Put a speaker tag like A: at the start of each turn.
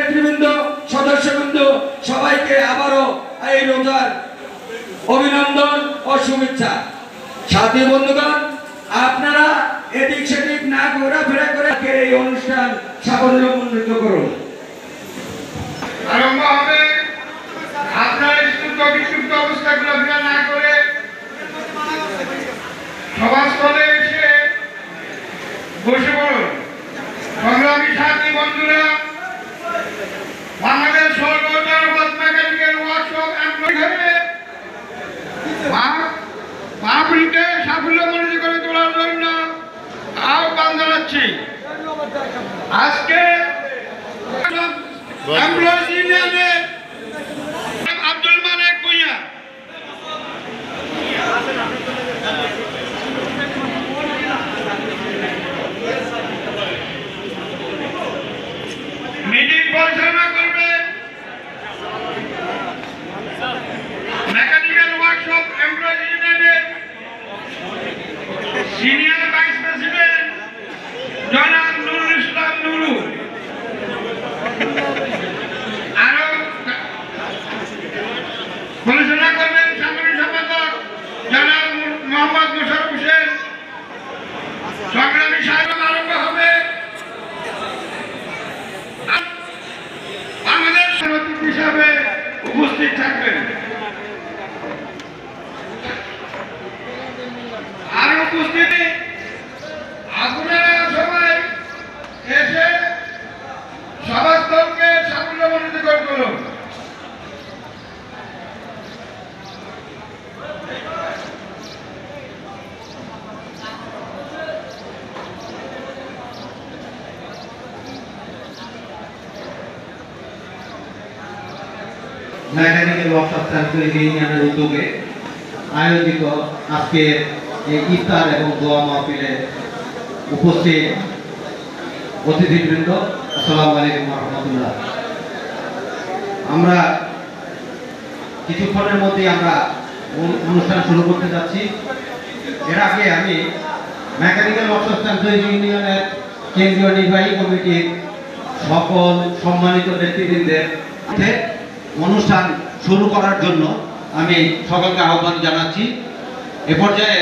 A: নেতৃবৃন্দ, সদস্যবৃন্দ সবাইকে আবারও এই রোজার অভিনন্দন ও শুভেচ্ছা। সাথী বন্ধুগণ, আপনারা এদিক সেদিক না ঘোরাফেরা করে এই অনুষ্ঠান সাফল্যমণ্ডিত করুন।
B: আরম্ভ হবে। আপনারা স্তব্ধ বিক্ষুব্ধ অবস্থা ঘোরাফেরা না করে সভাস্থলে এসে বসে পড়ুন। সংগ্রামী সাথী বন্ধুরা, বাংলাদেশ সর্বজনপদ মেকানিক্যাল ওয়ার্কশপ এমপ্লয়িজে মাহফিলকে সাফল্যমণ্ডিত করে তোলার জন্য আহ্বান জানাচ্ছি। আজকে এমপ্লয়িজ ইউনিয়নের আব্দুল মালেক ভূঁইয়া মিটিং পরিচালনা করবে। মেকানিক্যাল ওয়ার্কশপ এমপ্লয়িজ ইউনিয়নের সিনিয়র ভাইস প্রেসিডেন্ট জনাব নুরুল ইসলাম নুরু, আরো পরিচালনা করবেন সাংগঠনিক সম্পাদক জনাব মোহাম্মদ মোশাররফ হোসেন। সংগ্রামী সাহেব আরম্ভ হবে। আমাদের সভাপতি হিসাবে উপস্থিত থাকবেন। আর উপস্থিতি আপনারা সবাই এসে সভাস্থলকে সাফল্যমণ্ডিত করে তুলুন।
C: মেকানিক্যাল ওয়ার্কশপ ইউনিয়নের উদ্যোগে আয়োজিত আজকের এই ইফতার এবং দোয়া মাহফিলে উপস্থিত অতিথিবৃন্দ, আসসালামু আলাইকুম ওয়া রাহমাতুল্লাহ। আমরা কিছুক্ষণের মধ্যেই আমরা অনুষ্ঠান শুরু করতে যাচ্ছি। এর আগে আমি মেকানিক্যাল ওয়ার্কশপ ইউনিয়নের কেন্দ্রীয় নির্বাহী কমিটির সকল সম্মানিত নেতৃবৃন্দের অনুষ্ঠান শুরু করার জন্য আমি সকলকে আহ্বান জানাচ্ছি। এ পর্যায়ে